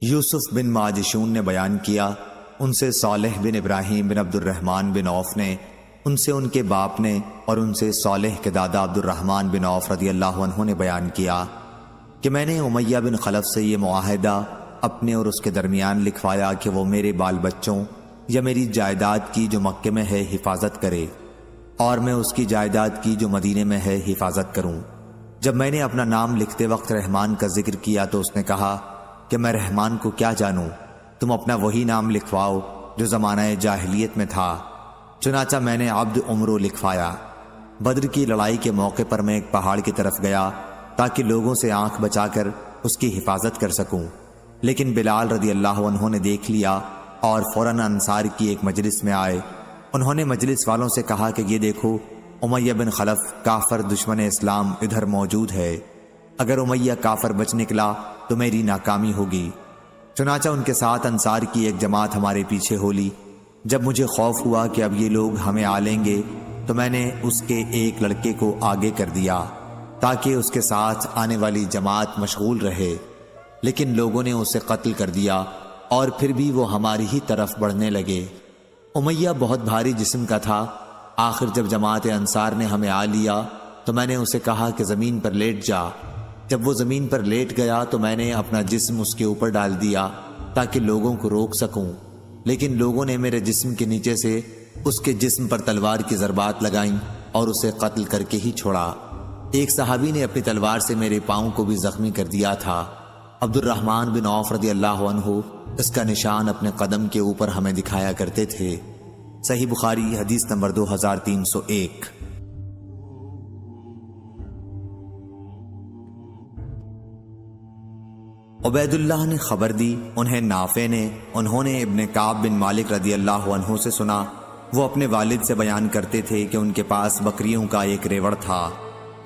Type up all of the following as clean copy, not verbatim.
یوسف بن ماجشون نے بیان کیا، ان سے صالح بن ابراہیم بن عبد الرحمن بن عوف نے، ان سے ان کے باپ نے، اور ان سے صالح کے دادا عبد الرحمن بن عوف رضی اللہ عنہ نے بیان کیا کہ میں نے امیہ بن خلف سے یہ معاہدہ اپنے اور اس کے درمیان لکھوایا کہ وہ میرے بال بچوں یا میری جائیداد کی جو مکے میں ہے حفاظت کرے، اور میں اس کی جائیداد کی جو مدینے میں ہے حفاظت کروں۔ جب میں نے اپنا نام لکھتے وقت رحمان کا ذکر کیا تو اس نے کہا کہ میں رحمان کو کیا جانوں، تم اپنا وہی نام لکھواؤ جو زمانہ جاہلیت میں تھا۔ چنانچہ میں نے عبد عمرو لکھوایا۔ بدر کی لڑائی کے موقع پر میں ایک پہاڑ کی طرف گیا تاکہ لوگوں سے آنکھ بچا کر اس کی حفاظت کر سکوں، لیکن بلال رضی اللہ عنہ نے دیکھ لیا اور فوراً انصار کی ایک مجلس میں آئے۔ انہوں نے مجلس والوں سے کہا کہ یہ دیکھو، امیہ بن خلف کافر دشمن اسلام ادھر موجود ہے، اگر امیہ کافر بچ نکلا تو میری ناکامی ہوگی۔ چنانچہ ان کے ساتھ انصار کی ایک جماعت ہمارے پیچھے ہو لی۔ جب مجھے خوف ہوا کہ اب یہ لوگ ہمیں آ لیں گے تو میں نے اس کے ایک لڑکے کو آگے کر دیا تاکہ اس کے ساتھ آنے والی جماعت مشغول رہے، لیکن لوگوں نے اسے قتل کر دیا اور پھر بھی وہ ہماری ہی طرف بڑھنے لگے۔ امیہ بہت بھاری جسم کا تھا۔ آخر جب جماعت انصار نے ہمیں آ لیا تو میں نے اسے کہا کہ زمین پر لیٹ جا۔ جب وہ زمین پر لیٹ گیا تو میں نے اپنا جسم اس کے اوپر ڈال دیا تاکہ لوگوں کو روک سکوں، لیکن لوگوں نے میرے جسم کے نیچے سے اس کے جسم پر تلوار کی ضربات لگائیں اور اسے قتل کر کے ہی چھوڑا۔ ایک صحابی نے اپنی تلوار سے میرے پاؤں کو بھی زخمی کر دیا تھا۔ عبد الرحمن بن عوف رضی اللہ عنہ اس کا نشان اپنے قدم کے اوپر ہمیں دکھایا کرتے تھے۔ صحیح بخاری حدیث نمبر 2301۔ عبید اللہ نے خبر دی، انہیں نافع نے، انہوں نے ابن کعب بن مالک رضی اللہ عنہ سے سنا، وہ اپنے والد سے بیان کرتے تھے کہ ان کے پاس بکریوں کا ایک ریوڑ تھا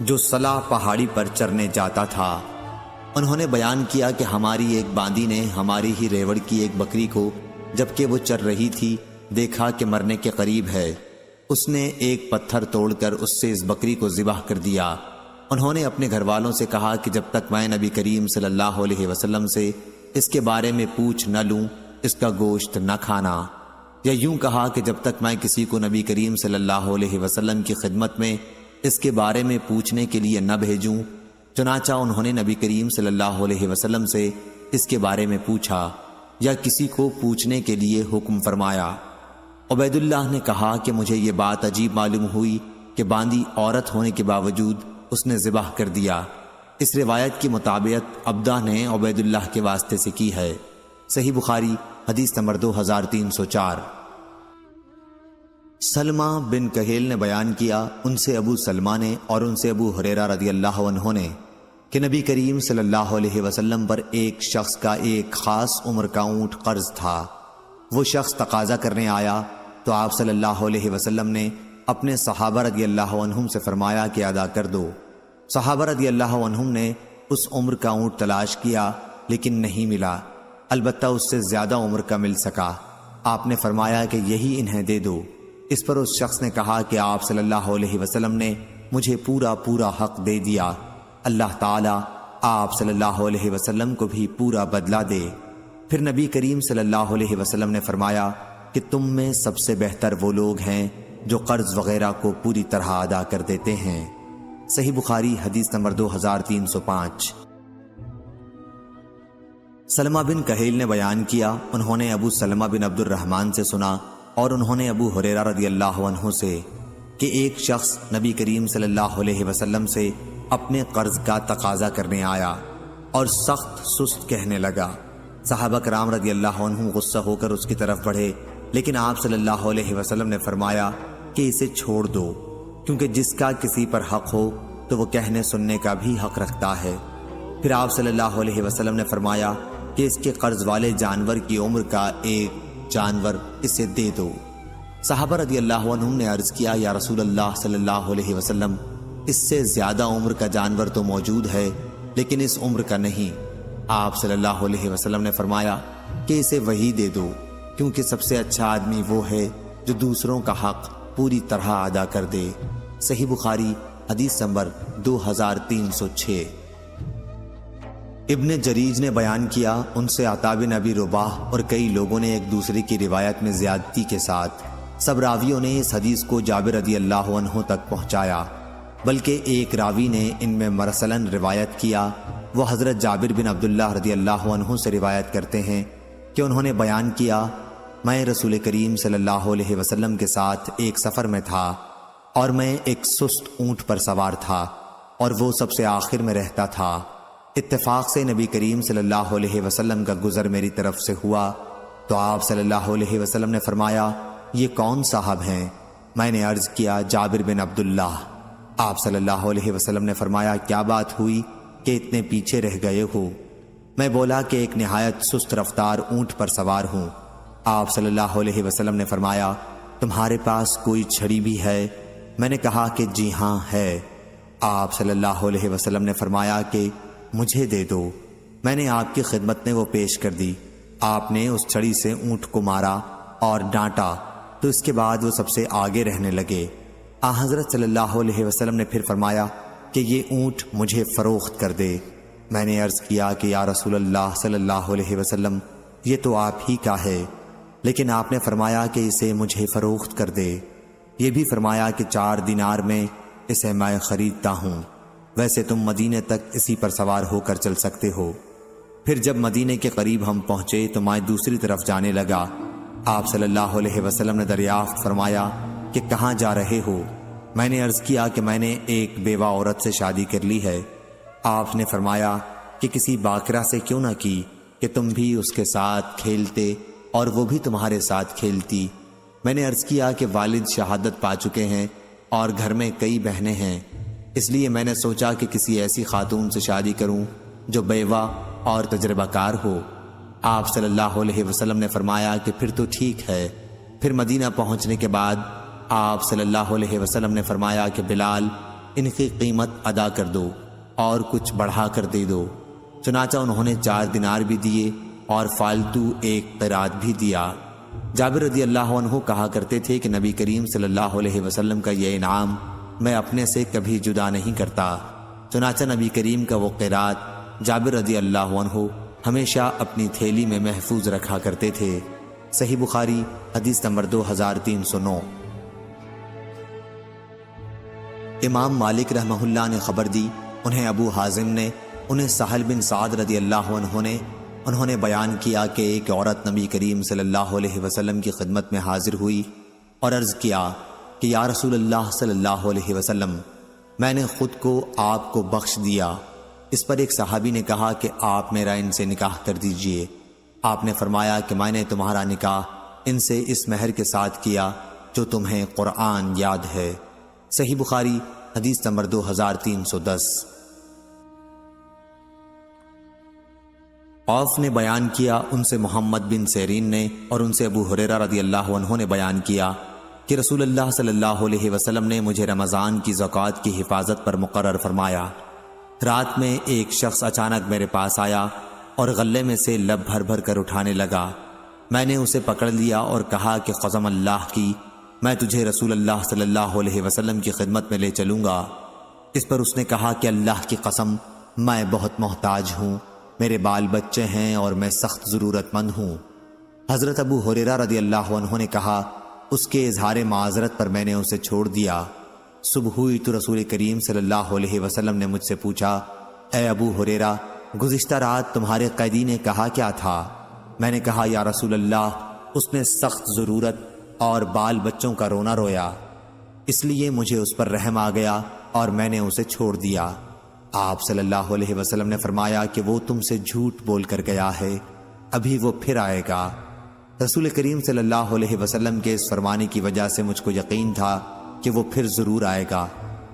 جو صلاح پہاڑی پر چرنے جاتا تھا۔ انہوں نے بیان کیا کہ ہماری ایک باندی نے ہماری ہی ریوڑ کی ایک بکری کو جبکہ وہ چر رہی تھی دیکھا کہ مرنے کے قریب ہے۔ اس نے ایک پتھر توڑ کر اس سے اس بکری کو ذبح کر دیا۔ انہوں نے اپنے گھر والوں سے کہا کہ جب تک میں نبی کریم صلی اللہ علیہ وسلم سے اس کے بارے میں پوچھ نہ لوں اس کا گوشت نہ کھانا، یا یوں کہا کہ جب تک میں کسی کو نبی کریم صلی اللہ علیہ وسلم کی خدمت میں اس کے بارے میں پوچھنے کے لیے نہ بھیجوں۔ چنانچہ انہوں نے نبی کریم صلی اللہ علیہ وسلم سے اس کے بارے میں پوچھا یا کسی کو پوچھنے کے لیے حکم فرمایا۔ عبید اللہ نے کہا کہ مجھے یہ بات عجیب معلوم ہوئی کہ باندی عورت ہونے کے باوجود اس نے ذبح کر دیا۔ اس روایت کی مطابقت عبدہ نے عبید اللہ کے واسطے سے کی ہے۔ صحیح بخاری حدیث نمبر 2304۔ سلمہ بن کہیل نے بیان کیا، ان سے ابو سلمہ نے اور ان سے ابو ہریرہ رضی اللہ عنہ نے کہ نبی کریم صلی اللہ علیہ وسلم پر ایک شخص کا ایک خاص عمر کا اونٹ قرض تھا۔ وہ شخص تقاضا کرنے آیا تو آپ صلی اللہ علیہ وسلم نے اپنے صحابہ رضی اللہ عنہم سے فرمایا کہ ادا کر دو۔ صحابہ رضی اللہ عنہم نے اس عمر کا اونٹ تلاش کیا لیکن نہیں ملا، البتہ اس سے زیادہ عمر کا مل سکا۔ آپ نے فرمایا کہ یہی انہیں دے دو۔ اس پر اس شخص نے کہا کہ آپ صلی اللہ علیہ وسلم نے مجھے پورا حق دے دیا، اللہ تعالیٰ آپ صلی اللہ علیہ وسلم کو بھی پورا بدلہ دے۔ پھر نبی کریم صلی اللہ علیہ وسلم نے فرمایا کہ تم میں سب سے بہتر وہ لوگ ہیں جو قرض وغیرہ کو پوری طرح ادا کر دیتے ہیں۔ صحیح بخاری حدیث نمبر 2305۔ سلمہ بن کہیل نے بیان کیا، انہوں نے ابو سلمہ بن عبد الرحمن سے سنا اور انہوں نے ابو ہریرہ رضی اللہ عنہ سے کہ ایک شخص نبی کریم صلی اللہ علیہ وسلم سے اپنے قرض کا تقاضا کرنے آیا اور سخت سست کہنے لگا۔ صحابہ کرام رضی اللہ عنہ غصہ ہو کر اس کی طرف بڑھے، لیکن آپ صلی اللہ علیہ وسلم نے فرمایا کہ اسے چھوڑ دو، کیونکہ جس کا کسی پر حق ہو تو وہ کہنے سننے کا بھی حق رکھتا ہے۔ پھر آپ صلی اللہ علیہ وسلم نے فرمایا کہ اس کے قرض والے جانور کی عمر کا ایک جانور اسے دے دو۔ صحابہ رضی اللہ عنہم نے عرض کیا، یا رسول اللہ صلی اللہ علیہ وسلم، اس سے زیادہ عمر کا جانور تو موجود ہے لیکن اس عمر کا نہیں۔ آپ صلی اللہ علیہ وسلم نے فرمایا کہ اسے وہی دے دو، کیونکہ سب سے اچھا آدمی وہ ہے جو دوسروں کا حق پوری طرح ادا کر دے۔ صحیح بخاری حدیث نمبر 2306۔ ابن جریج نے بیان کیا ان سے عطا بن ابی رباح اور کئی لوگوں نے ایک دوسرے کی روایت میں زیادتی کے ساتھ سب راویوں نے اس حدیث کو جابر رضی اللہ عنہ تک پہنچایا، بلکہ ایک راوی نے ان میں مرسلاً روایت کیا۔ وہ حضرت جابر بن عبداللہ رضی اللہ عنہ سے روایت کرتے ہیں کہ انہوں نے بیان کیا، میں رسول کریم صلی اللہ علیہ وسلم کے ساتھ ایک سفر میں تھا اور میں ایک سست اونٹ پر سوار تھا اور وہ سب سے آخر میں رہتا تھا۔ اتفاق سے نبی کریم صلی اللہ علیہ وسلم کا گزر میری طرف سے ہوا تو آپ صلی اللہ علیہ وسلم نے فرمایا، یہ کون صاحب ہیں؟ میں نے عرض کیا، جابر بن عبداللہ۔ آپ صلی اللہ علیہ وسلم نے فرمایا، کیا بات ہوئی کہ اتنے پیچھے رہ گئے ہو؟ میں بولا کہ ایک نہایت سست رفتار اونٹ پر سوار ہوں۔ آپ صلی اللہ علیہ وسلم نے فرمایا، تمہارے پاس کوئی چھڑی بھی ہے؟ میں نے کہا کہ جی ہاں ہے۔ آپ صلی اللہ علیہ وسلم نے فرمایا کہ مجھے دے دو۔ میں نے آپ کی خدمت میں وہ پیش کر دی۔ آپ نے اس چھڑی سے اونٹ کو مارا اور ڈانٹا تو اس کے بعد وہ سب سے آگے رہنے لگے۔ حضرت صلی اللہ علیہ وسلم نے پھر فرمایا کہ یہ اونٹ مجھے فروخت کر دے۔ میں نے عرض کیا کہ یا رسول اللہ صلی اللہ علیہ وسلم، یہ تو آپ ہی کا ہے، لیکن آپ نے فرمایا کہ اسے مجھے فروخت کر دے۔ یہ بھی فرمایا کہ 4 دینار میں اسے میں خریدتا ہوں، ویسے تم مدینے تک اسی پر سوار ہو کر چل سکتے ہو۔ پھر جب مدینے کے قریب ہم پہنچے تو میں دوسری طرف جانے لگا۔ آپ صلی اللہ علیہ وسلم نے دریافت فرمایا کہ کہاں جا رہے ہو؟ میں نے عرض کیا کہ میں نے ایک بیوہ عورت سے شادی کر لی ہے۔ آپ نے فرمایا کہ کسی باکرہ سے کیوں نہ کی کہ تم بھی اس کے ساتھ کھیلتے اور وہ بھی تمہارے ساتھ کھیلتی۔ میں نے عرض کیا کہ والد شہادت پا چکے ہیں اور گھر میں کئی بہنیں ہیں، اس لیے میں نے سوچا کہ کسی ایسی خاتون سے شادی کروں جو بیوہ اور تجربہ کار ہو۔ آپ صلی اللہ علیہ وسلم نے فرمایا کہ پھر تو ٹھیک ہے۔ پھر مدینہ پہنچنے کے بعد آپ صلی اللہ علیہ وسلم نے فرمایا کہ بلال، ان کی قیمت ادا کر دو اور کچھ بڑھا کر دے دو۔ چنانچہ انہوں نے 4 دینار بھی دیے اور فالتو ایک قرات بھی دیا۔ جابر رضی اللہ عنہ کہا کرتے تھے کہ نبی کریم صلی اللہ علیہ وسلم کا یہ انعام میں اپنے سے کبھی جدا نہیں کرتا۔ چنانچہ نبی کریم کا وہ قرات جابر رضی اللہ عنہ ہمیشہ اپنی تھیلی میں محفوظ رکھا کرتے تھے۔ صحیح بخاری حدیث نمبر 2309۔ امام مالک رحمہ اللہ نے خبر دی، انہیں ابو حازم نے، انہیں سہل بن سعد رضی اللہ عنہ نے، انہوں نے بیان کیا کہ ایک عورت نبی کریم صلی اللہ علیہ وسلم کی خدمت میں حاضر ہوئی اور عرض کیا کہ یا رسول اللہ صلی اللہ علیہ وسلم، میں نے خود کو آپ کو بخش دیا۔ اس پر ایک صحابی نے کہا کہ آپ میرا ان سے نکاح کر دیجئے۔ آپ نے فرمایا کہ میں نے تمہارا نکاح ان سے اس مہر کے ساتھ کیا جو تمہیں قرآن یاد ہے۔ صحیح بخاری حدیث نمبر 2310۔ عوف نے بیان کیا ان سے محمد بن سیرین نے اور ان سے ابو ہریرہ رضی اللہ عنہ نے بیان کیا کہ رسول اللہ صلی اللہ علیہ وسلم نے مجھے رمضان کی زکوٰۃ کی حفاظت پر مقرر فرمایا۔ رات میں ایک شخص اچانک میرے پاس آیا اور غلے میں سے لب بھر بھر کر اٹھانے لگا۔ میں نے اسے پکڑ لیا اور کہا کہ قسم اللہ کی، میں تجھے رسول اللہ صلی اللہ علیہ وسلم کی خدمت میں لے چلوں گا۔ اس پر اس نے کہا کہ اللہ کی قسم، میں بہت محتاج ہوں، میرے بال بچے ہیں اور میں سخت ضرورت مند ہوں۔ حضرت ابو ہریرہ رضی اللہ عنہ نے کہا، اس کے اظہار معذرت پر میں نے اسے چھوڑ دیا۔ صبح ہوئی تو رسول کریم صلی اللہ علیہ وسلم نے مجھ سے پوچھا، اے ابو ہریرہ، گزشتہ رات تمہارے قیدی نے کہا کیا تھا؟ میں نے کہا، یا رسول اللہ، اس نے سخت ضرورت اور بال بچوں کا رونا رویا، اس لیے مجھے اس پر رحم آ گیا اور میں نے اسے چھوڑ دیا۔ آپ صلی اللہ علیہ وسلم نے فرمایا کہ وہ تم سے جھوٹ بول کر گیا ہے، ابھی وہ پھر آئے گا۔ رسول کریم صلی اللہ علیہ وسلم کے اس فرمانے کی وجہ سے مجھ کو یقین تھا کہ وہ پھر ضرور آئے گا،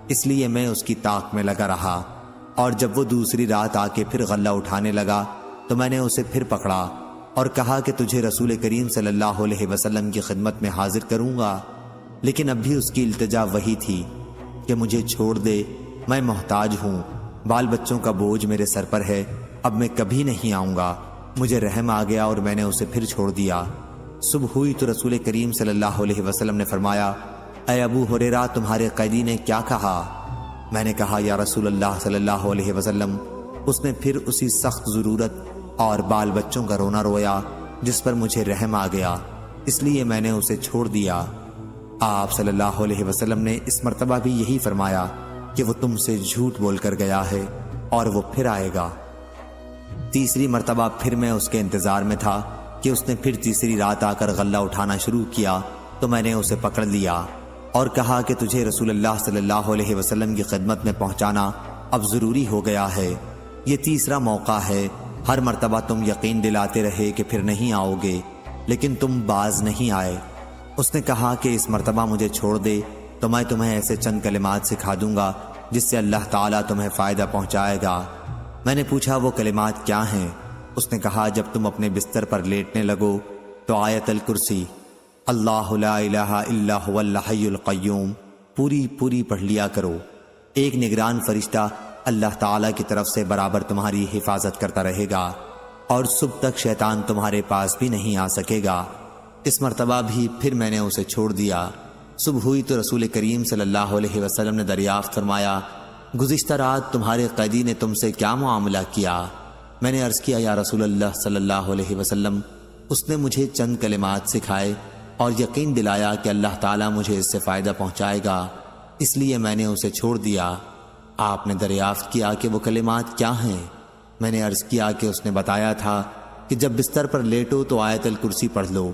اس لیے میں اس کی طاق میں لگا رہا، اور جب وہ دوسری رات آ کے پھر غلہ اٹھانے لگا تو میں نے اسے پھر پکڑا اور کہا کہ تجھے رسول کریم صلی اللہ علیہ وسلم کی خدمت میں حاضر کروں گا، لیکن اب بھی اس کی التجا وہی تھی کہ مجھے چھوڑ دے، میں محتاج ہوں، بال بچوں کا بوجھ میرے سر پر ہے، اب میں کبھی نہیں آؤں گا۔ مجھے رحم آ گیا اور میں نے اسے پھر چھوڑ دیا۔ صبح ہوئی تو رسول کریم صلی اللہ علیہ وسلم نے فرمایا، اے ابو ہریرہ، تمہارے قیدی نے کیا کہا؟ میں نے کہا، یا رسول اللہ صلی اللہ علیہ وسلم، اس نے پھر اسی سخت ضرورت اور بال بچوں کا رونا رویا جس پر مجھے رحم آ گیا، اس لیے میں نے اسے چھوڑ دیا۔ آپ صلی اللہ علیہ وسلم نے اس مرتبہ بھی یہی فرمایا کہ وہ تم سے جھوٹ بول کر گیا ہے اور وہ پھر آئے گا۔ تیسری مرتبہ پھر میں اس کے انتظار میں تھا کہ اس نے پھر تیسری رات آ کر غلہ اٹھانا شروع کیا تو میں نے اسے پکڑ لیا اور کہا کہ تجھے رسول اللہ صلی اللہ علیہ وسلم کی خدمت میں پہنچانا اب ضروری ہو گیا ہے، یہ تیسرا موقع ہے۔ ہر مرتبہ تم یقین دلاتے رہے کہ پھر نہیں آؤ گے، لیکن تم باز نہیں آئے۔ اس نے کہا کہ اس مرتبہ مجھے چھوڑ دے تو میں تمہیں ایسے چند کلمات سکھا دوں گا جس سے اللہ تعالیٰ تمہیں فائدہ پہنچائے گا۔ میں نے پوچھا وہ کلمات کیا ہیں؟ اس نے کہا جب تم اپنے بستر پر لیٹنے لگو تو آیت الکرسی اللہ لا الہ الا هو الحی القیوم پوری پڑھ لیا کرو۔ ایک نگران فرشتہ اللہ تعالیٰ کی طرف سے برابر تمہاری حفاظت کرتا رہے گا اور صبح تک شیطان تمہارے پاس بھی نہیں آ سکے گا۔ اس مرتبہ بھی پھر میں نے اسے چھوڑ دیا۔ صبح ہوئی تو رسول کریم صلی اللہ علیہ وسلم نے دریافت فرمایا گزشتہ رات تمہارے قیدی نے تم سے کیا معاملہ کیا؟ میں نے عرض کیا یا رسول اللہ صلی اللہ علیہ وسلم، اس نے مجھے چند کلمات سکھائے اور یقین دلایا کہ اللہ تعالیٰ مجھے اس سے فائدہ پہنچائے گا، اس لیے میں نے اسے چھوڑ دیا۔ آپ نے دریافت کیا کہ وہ کلمات کیا ہیں؟ میں نے عرض کیا کہ اس نے بتایا تھا کہ جب بستر پر لیٹو تو آیت الکرسی پڑھ لو،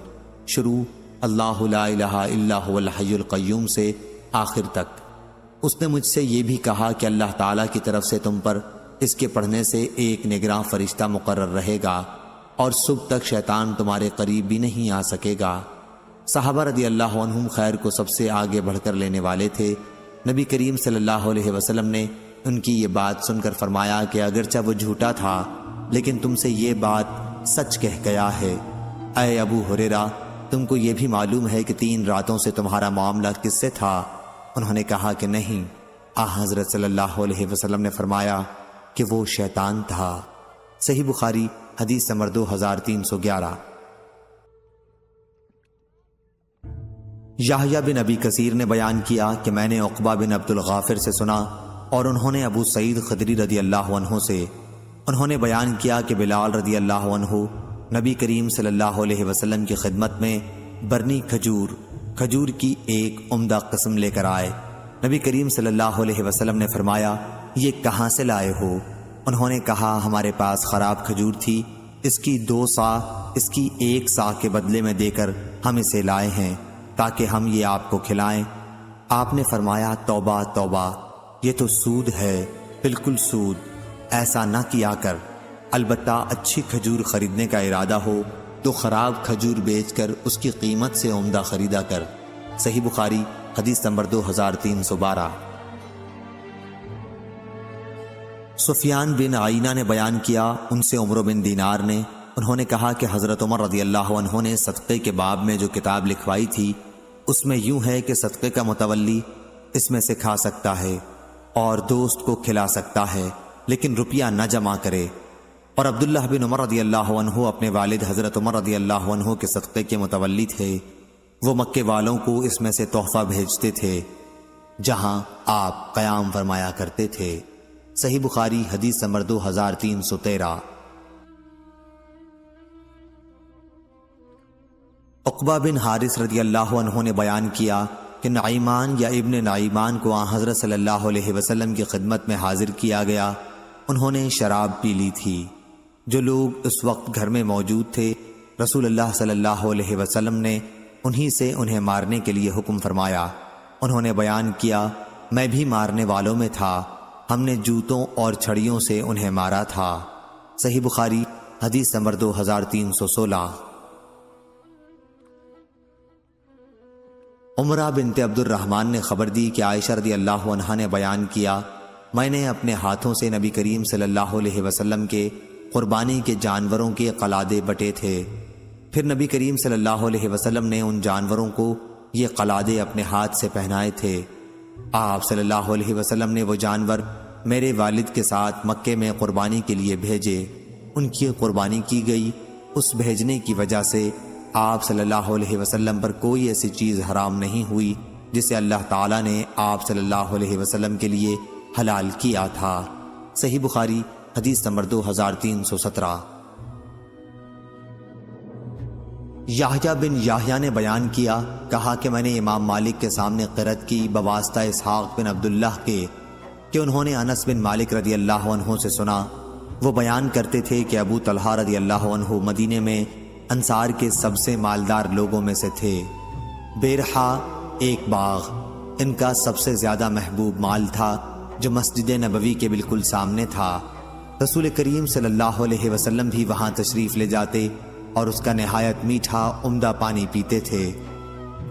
شروع اللہ لا الہ الا هو الحی القیوم سے آخر تک۔ اس نے مجھ سے یہ بھی کہا کہ اللہ تعالیٰ کی طرف سے تم پر اس کے پڑھنے سے ایک نگراں فرشتہ مقرر رہے گا اور صبح تک شیطان تمہارے قریب بھی نہیں آ سکے گا۔ صحابہ رضی اللہ عنہم خیر کو سب سے آگے بڑھ کر لینے والے تھے۔ نبی کریم صلی اللہ علیہ وسلم نے ان کی یہ بات سن کر فرمایا کہ اگرچہ وہ جھوٹا تھا لیکن تم سے یہ بات سچ کہہ گیا ہے۔ اے ابو ہریرہ، تم کو یہ بھی معلوم ہے کہ 3 راتوں سے تمہارا معاملہ کس سے تھا؟ انہوں نے کہا کہ نہیں۔ حضرت صلی اللہ علیہ وسلم نے فرمایا کہ وہ شیطان تھا۔ صحیح بخاری حدیث نمبر 2311۔ یحییٰ بن ابی کثیر نے بیان کیا کہ میں نے عقبہ بن عبد الغافر سے سنا اور انہوں نے ابو سعید خدری رضی اللہ عنہ سے، انہوں نے بیان کیا کہ بلال رضی اللہ عنہ نبی کریم صلی اللہ علیہ وسلم کی خدمت میں برنی کھجور کی ایک عمدہ قسم لے کر آئے۔ نبی کریم صلی اللہ علیہ وسلم نے فرمایا یہ کہاں سے لائے ہو؟ انہوں نے کہا ہمارے پاس خراب کھجور تھی، اس کی 2 سا اس کی 1 سا کے بدلے میں دے کر ہم اسے لائے ہیں تاکہ ہم یہ آپ کو کھلائیں۔ آپ نے فرمایا توبہ توبہ، یہ تو سود ہے، بالکل سود، ایسا نہ کیا کر۔ البتہ اچھی کھجور خریدنے کا ارادہ ہو تو خراب کھجور بیچ کر اس کی قیمت سے عمدہ خریدا کر۔ صحیح بخاری حدیث نمبر 2312۔ سفیان بن عینہ نے بیان کیا، ان سے عمرو بن دینار نے، انہوں نے کہا کہ حضرت عمر رضی اللہ عنہ نے صدقے کے باب میں جو کتاب لکھوائی تھی اس میں یوں ہے کہ صدقے کا متولی اس میں سے کھا سکتا ہے اور دوست کو کھلا سکتا ہے لیکن روپیہ نہ جمع کرے۔ اور عبداللہ بن عمر رضی اللہ عنہ اپنے والد حضرت عمر رضی اللہ عنہ کے صدقے کے متولی تھے، وہ مکے والوں کو اس میں سے تحفہ بھیجتے تھے جہاں آپ قیام فرمایا کرتے تھے۔ صحیح بخاری حدیث نمبر 2313۔ عقبہ بن حارث رضی اللہ عنہ نے بیان کیا کہ نعیمان یا ابن نعیمان کو حضرت صلی اللہ علیہ وسلم کی خدمت میں حاضر کیا گیا، انہوں نے شراب پی لی تھی۔ جو لوگ اس وقت گھر میں موجود تھے رسول اللہ صلی اللہ علیہ وسلم نے انہی سے انہیں مارنے کے لیے حکم فرمایا۔ انہوں نے بیان کیا میں بھی مارنے والوں میں تھا، ہم نے جوتوں اور چھڑیوں سے انہیں مارا تھا۔ صحیح بخاری حدیث نمبر 2316۔ عمرہ بنت عبد الرحمن نے خبر دی کہ عائشہ رضی اللہ عنہا نے بیان کیا میں نے اپنے ہاتھوں سے نبی کریم صلی اللہ علیہ وسلم کے قربانی کے جانوروں کے قلادے بٹے تھے، پھر نبی کریم صلی اللہ علیہ وسلم نے ان جانوروں کو یہ قلادے اپنے ہاتھ سے پہنائے تھے۔ آپ صلی اللہ علیہ وسلم نے وہ جانور میرے والد کے ساتھ مکے میں قربانی کے لیے بھیجے، ان کی قربانی کی گئی۔ اس بھیجنے کی وجہ سے آپ صلی اللہ علیہ وسلم پر کوئی ایسی چیز حرام نہیں ہوئی جسے اللہ تعالیٰ نے آپ صلی اللہ علیہ وسلم کے لیے حلال کیا تھا۔ صحیح بخاری حدیث نمبر 2317۔ یحییٰ بن یحییٰ نے بیان کیا، کہا کہ میں نے امام مالک کے سامنے قرأت کی بواسطہ اسحاق بن عبداللہ کے کہ انہوں نے انس بن مالک رضی اللہ عنہ سے سنا۔ وہ بیان کرتے تھے کہ ابو طلحہ رضی اللہ عنہ مدینے میں انصار کے سب سے مالدار لوگوں میں سے تھے۔ بیرحا ایک باغ ان کا سب سے زیادہ محبوب مال تھا جو مسجد نبوی کے بالکل سامنے تھا۔ رسول کریم صلی اللہ علیہ وسلم بھی وہاں تشریف لے جاتے اور اس کا نہایت میٹھا عمدہ پانی پیتے تھے۔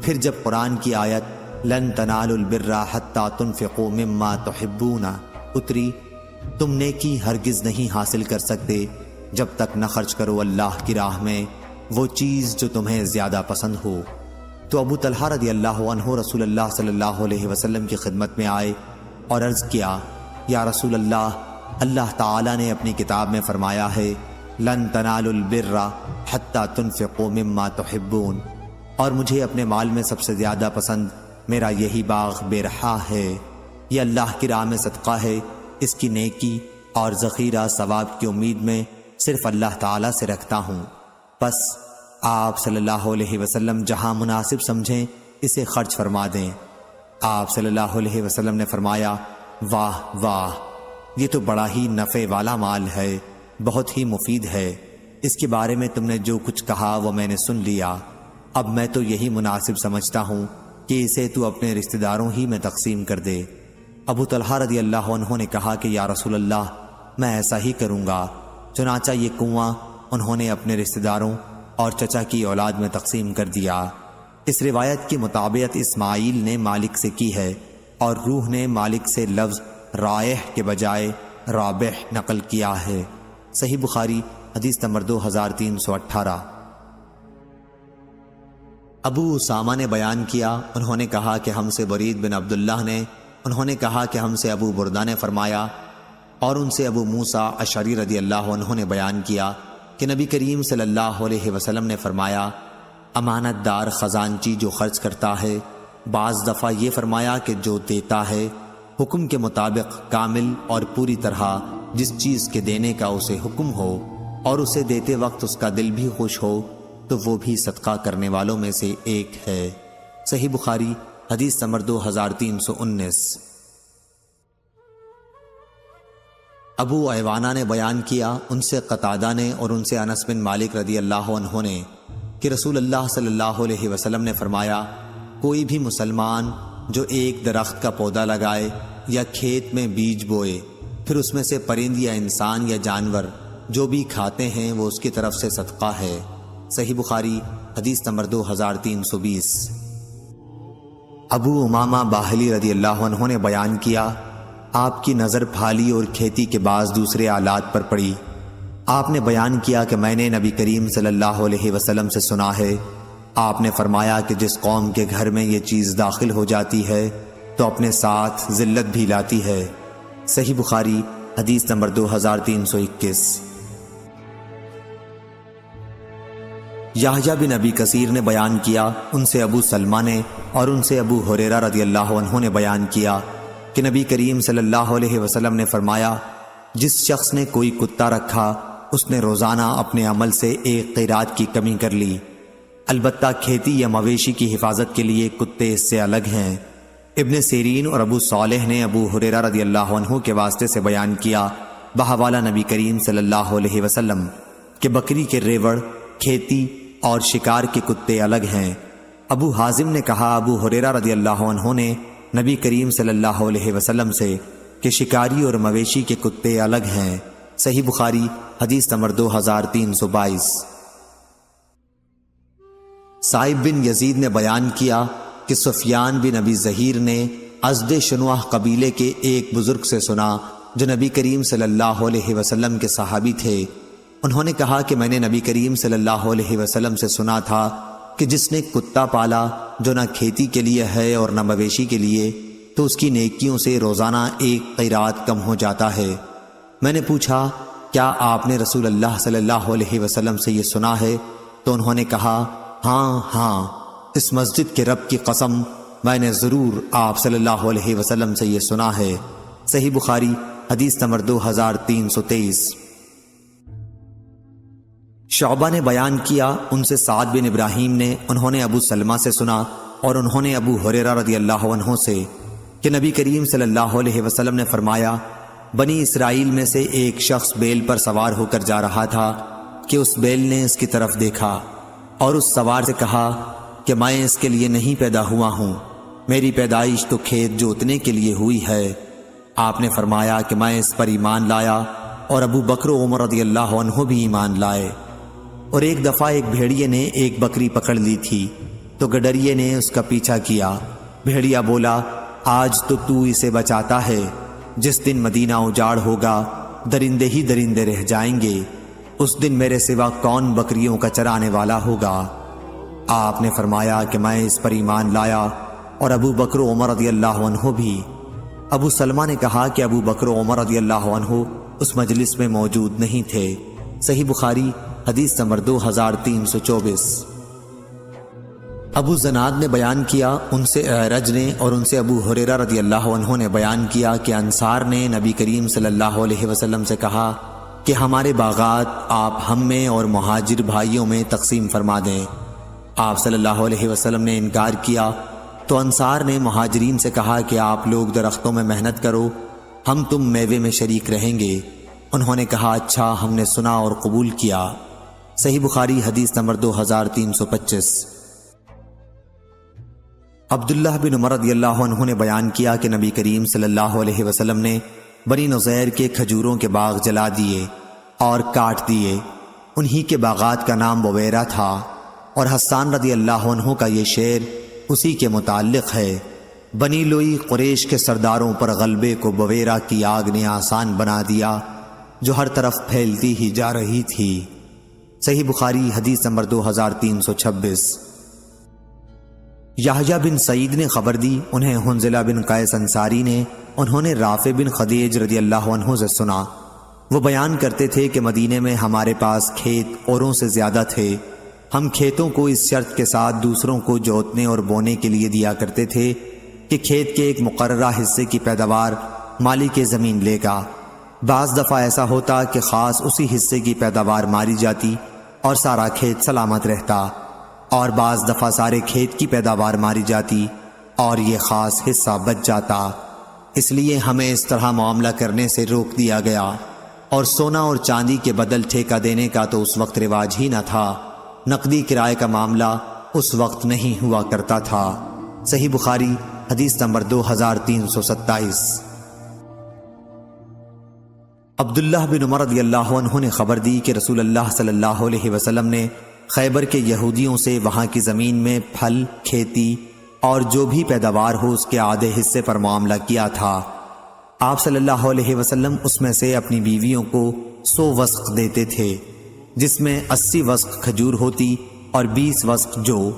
پھر جب قرآن کی آیت لن تنالوا البر حتی تنفقوا مما تحبون اتری، تم نیکی ہرگز نہیں حاصل کر سکتے جب تک نہ خرچ کرو اللہ کی راہ میں وہ چیز جو تمہیں زیادہ پسند ہو، تو ابو طلحہ رضی اللہ عنہ رسول اللہ صلی اللہ علیہ وسلم کی خدمت میں آئے اور عرض کیا، یا رسول اللہ، اللہ تعالیٰ نے اپنی کتاب میں فرمایا ہے لن تنالوا البر حتی تنفقوا مما تحبون، اور مجھے اپنے مال میں سب سے زیادہ پسند میرا یہی باغ بیرحا ہے۔ یہ اللہ کی راہ میں صدقہ ہے، اس کی نیکی اور ذخیرہ ثواب کی امید میں صرف اللہ تعالیٰ سے رکھتا ہوں، پس آپ صلی اللہ علیہ وسلم جہاں مناسب سمجھیں اسے خرچ فرما دیں۔ آپ صلی اللہ علیہ وسلم نے فرمایا، واہ واہ، یہ تو بڑا ہی نفع والا مال ہے، بہت ہی مفید ہے، اس کے بارے میں تم نے جو کچھ کہا وہ میں نے سن لیا، اب میں تو یہی مناسب سمجھتا ہوں کہ اسے تو اپنے رشتہ داروں ہی میں تقسیم کر دے۔ ابو طلحہ رضی اللہ عنہ نے کہا کہ یا رسول اللہ، میں ایسا ہی کروں گا۔ چنانچہ یہ کنواں انہوں نے اپنے رشتہ داروں اور چچا کی اولاد میں تقسیم کر دیا۔ اس روایت کی مطابقت اسماعیل نے مالک سے کی ہے اور روح نے مالک سے لفظ رائح کے بجائے رابح نقل کیا ہے۔ صحیح بخاری حدیث نمبر 2318۔ ابو اسامہ نے بیان کیا، انہوں نے کہا کہ ہم سے برید بن عبداللہ نے، انہوں نے کہا کہ ہم سے ابو بردہ نے فرمایا، اور ان سے ابو موسیٰ اشعری رضی اللہ عنہ نے بیان کیا کہ نبی کریم صلی اللہ علیہ وسلم نے فرمایا، امانت دار خزانچی جو خرچ کرتا ہے، بعض دفعہ یہ فرمایا کہ جو دیتا ہے حکم کے مطابق کامل اور پوری طرح جس چیز کے دینے کا اسے حکم ہو اور اسے دیتے وقت اس کا دل بھی خوش ہو تو وہ بھی صدقہ کرنے والوں میں سے ایک ہے۔ صحیح بخاری حدیث نمبر 2319۔ ابو ایوانہ نے بیان کیا، ان سے قتادہ نے اور ان سے انس بن مالک رضی اللہ عنہ نے کہ رسول اللہ صلی اللہ علیہ وسلم نے فرمایا، کوئی بھی مسلمان جو ایک درخت کا پودا لگائے یا کھیت میں بیج بوئے، پھر اس میں سے پرند یا انسان یا جانور جو بھی کھاتے ہیں وہ اس کی طرف سے صدقہ ہے۔ صحیح بخاری حدیث نمبر 2320۔ ابو امامہ باہلی رضی اللہ عنہ نے بیان کیا، آپ کی نظر پھالی اور کھیتی کے بعض دوسرے آلات پر پڑی۔ آپ نے بیان کیا کہ میں نے نبی کریم صلی اللہ علیہ وسلم سے سنا ہے، آپ نے فرمایا کہ جس قوم کے گھر میں یہ چیز داخل ہو جاتی ہے تو اپنے ساتھ ذلت بھی لاتی ہے۔ صحیح بخاری حدیث نمبر 2321۔ یحییٰ بن ابی کثیر نے بیان کیا، ان سے ابو سلمہ نے اور ان سے ابو ہریرہ رضی اللہ عنہ نے بیان کیا کہ نبی کریم صلی اللہ علیہ وسلم نے فرمایا، جس شخص نے کوئی کتا رکھا اس نے روزانہ اپنے عمل سے ایک قیرات کی کمی کر لی، البتہ کھیتی یا مویشی کی حفاظت کے لیے کتے اس سے الگ ہیں۔ ابن سیرین اور ابو صالح نے ابو ہریرہ رضی اللہ عنہ کے واسطے سے بیان کیا بحوالہ نبی کریم صلی اللہ علیہ وسلم کہ بکری کے ریوڑ، کھیتی اور شکار کے کتے الگ ہیں۔ ابو حازم نے کہا، ابو ہریرہ رضی اللہ عنہ نے نبی کریم صلی اللہ علیہ وسلم سے کہ شکاری اور مویشی کے کتے الگ ہیں۔ صحیح بخاری حدیث نمبر 2322۔ سائب بن یزید نے بیان کیا کہ سفیان بن ابی ظہیر نے ازد شنوہ قبیلے کے ایک بزرگ سے سنا جو نبی کریم صلی اللہ علیہ وسلم کے صحابی تھے۔ انہوں نے کہا کہ میں نے نبی کریم صلی اللہ علیہ وسلم سے سنا تھا کہ جس نے کتا پالا جو نہ کھیتی کے لیے ہے اور نہ مویشی کے لیے، تو اس کی نیکیوں سے روزانہ ایک قیرات کم ہو جاتا ہے۔ میں نے پوچھا، کیا آپ نے رسول اللہ صلی اللہ علیہ وسلم سے یہ سنا ہے؟ تو انہوں نے کہا، ہاں ہاں، اس مسجد کے رب کی قسم میں نے ضرور آپ صلی اللہ علیہ وسلم سے یہ سنا ہے۔ صحیح بخاری حدیث نمبر 2323۔ شعبہ نے بیان کیا ان سے سعد بن ابراہیم نے، انہوں نے ابو سلمہ سے سنا اور انہوں نے ابو ہریرہ رضی اللہ عنہ سے کہ نبی کریم صلی اللہ علیہ وسلم نے فرمایا، بنی اسرائیل میں سے ایک شخص بیل پر سوار ہو کر جا رہا تھا کہ اس بیل نے اس کی طرف دیکھا اور اس سوار سے کہا کہ میں اس کے لیے نہیں پیدا ہوا ہوں، میری پیدائش تو کھیت جوتنے کے لیے ہوئی ہے۔ آپ نے فرمایا کہ میں اس پر ایمان لایا اور ابو بکر و عمر رضی اللہ عنہ بھی ایمان لائے۔ اور ایک دفعہ ایک بھیڑیے نے ایک بکری پکڑ لی تھی تو گڈریے نے اس کا پیچھا کیا۔ بھیڑیا بولا، آج تو اسے بچاتا ہے، جس دن مدینہ اجاڑ ہوگا درندے ہی درندے رہ جائیں گے، اس دن میرے سوا کون بکریوں کا چرانے والا ہوگا؟ آپ نے فرمایا کہ میں اس پر ایمان لایا اور ابو بکر و عمر رضی اللہ عنہ بھی۔ ابو سلمہ نے کہا کہ ابو بکر و عمر رضی اللہ عنہ اس مجلس میں موجود نہیں تھے۔ صحیح بخاری حدیث نمبر 2324۔ ابو زناد نے بیان کیا ان سے اعرج نے اور ان سے ابو ہریرہ رضی اللہ عنہ نے بیان کیا کہ انصار نے نبی کریم صلی اللہ علیہ وسلم سے کہا کہ ہمارے باغات آپ ہم میں اور مہاجر بھائیوں میں تقسیم فرما دیں۔ آپ صلی اللہ علیہ وسلم نے انکار کیا تو انصار نے مہاجرین سے کہا کہ آپ لوگ درختوں میں محنت کرو، ہم تم میوے میں شریک رہیں گے۔ انہوں نے کہا، اچھا، ہم نے سنا اور قبول کیا۔ صحیح بخاری حدیث نمبر 2325۔ عبداللہ بن عمر رضی اللہ عنہ نے بیان کیا کہ نبی کریم صلی اللہ علیہ وسلم نے بنی نظیر کے کھجوروں کے باغ جلا دیے اور کاٹ دیے۔ انہی کے باغات کا نام بویرہ تھا، اور حسان رضی اللہ عنہ کا یہ شعر اسی کے متعلق ہے۔ بنی لوئی قریش کے سرداروں پر غلبے کو بویرہ کی آگ نے آسان بنا دیا، جو ہر طرف پھیلتی ہی جا رہی تھی۔ صحیح بخاری حدیث نمبر 2326۔ یحییٰ بن سعید نے خبر دی، انہیں حنظلہ بن قیس انصاری نے، انہوں نے رافع بن خدیج رضی اللہ عنہ سے سنا۔ وہ بیان کرتے تھے کہ مدینے میں ہمارے پاس کھیت اوروں سے زیادہ تھے، ہم کھیتوں کو اس شرط کے ساتھ دوسروں کو جوتنے اور بونے کے لیے دیا کرتے تھے کہ کھیت کے ایک مقررہ حصے کی پیداوار مالک زمین لے گا۔ بعض دفعہ ایسا ہوتا کہ خاص اسی حصے کی پیداوار ماری جاتی اور سارا کھیت سلامت رہتا، اور بعض دفعہ سارے کھیت کی پیداوار ماری جاتی اور یہ خاص حصہ بچ جاتا۔ اس لیے ہمیں اس طرح معاملہ کرنے سے روک دیا گیا، اور سونا اور چاندی کے بدل ٹھیکہ دینے کا تو اس وقت رواج ہی نہ تھا، نقدی کرائے کا معاملہ اس وقت نہیں ہوا کرتا تھا۔ صحیح بخاری حدیث نمبر 2327۔ عبداللہ بن عمر رضی اللہ عنہ نے خبر دی کہ رسول اللہ صلی اللہ علیہ وسلم نے خیبر کے یہودیوں سے وہاں کی زمین میں پھل، کھیتی اور جو بھی پیداوار ہو اس کے آدھے حصے پر معاملہ کیا تھا۔ آپ صلی اللہ علیہ وسلم اس میں سے اپنی بیویوں کو 100 وسق دیتے تھے، جس میں 80 وسق کھجور ہوتی اور 20 وسق جو۔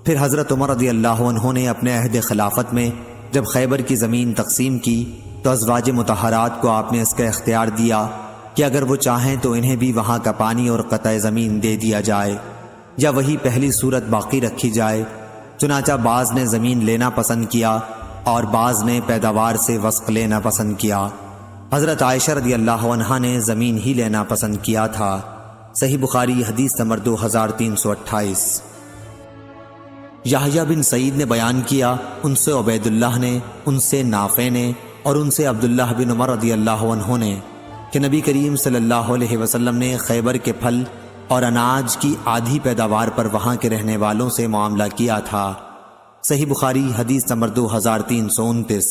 پھر حضرت عمر رضی اللہ عنہ نے اپنے عہد خلافت میں جب خیبر کی زمین تقسیم کی تو ازواج مطہرات کو آپ نے اس کا اختیار دیا کہ اگر وہ چاہیں تو انہیں بھی وہاں کا پانی اور قطع زمین دے دیا جائے، یا وہی پہلی صورت باقی رکھی جائے۔ چنانچہ بعض نے زمین لینا پسند کیا اور بعض نے پیداوار سے وسق لینا پسند کیا۔ حضرت عائشہ رضی اللہ عنہا نے زمین ہی لینا پسند کیا تھا۔ صحیح بخاری حدیث نمبر 2328۔ یحییٰ بن سعید نے بیان کیا ان سے عبید اللہ نے، ان سے نافع نے اور ان سے عبداللہ بن عمر رضی اللہ عنہ نے کہ نبی کریم صلی اللہ علیہ وسلم نے خیبر کے پھل اور اناج کی آدھی پیداوار پر وہاں کے رہنے والوں سے معاملہ کیا تھا۔ صحیح بخاری حدیث نمبر 2329۔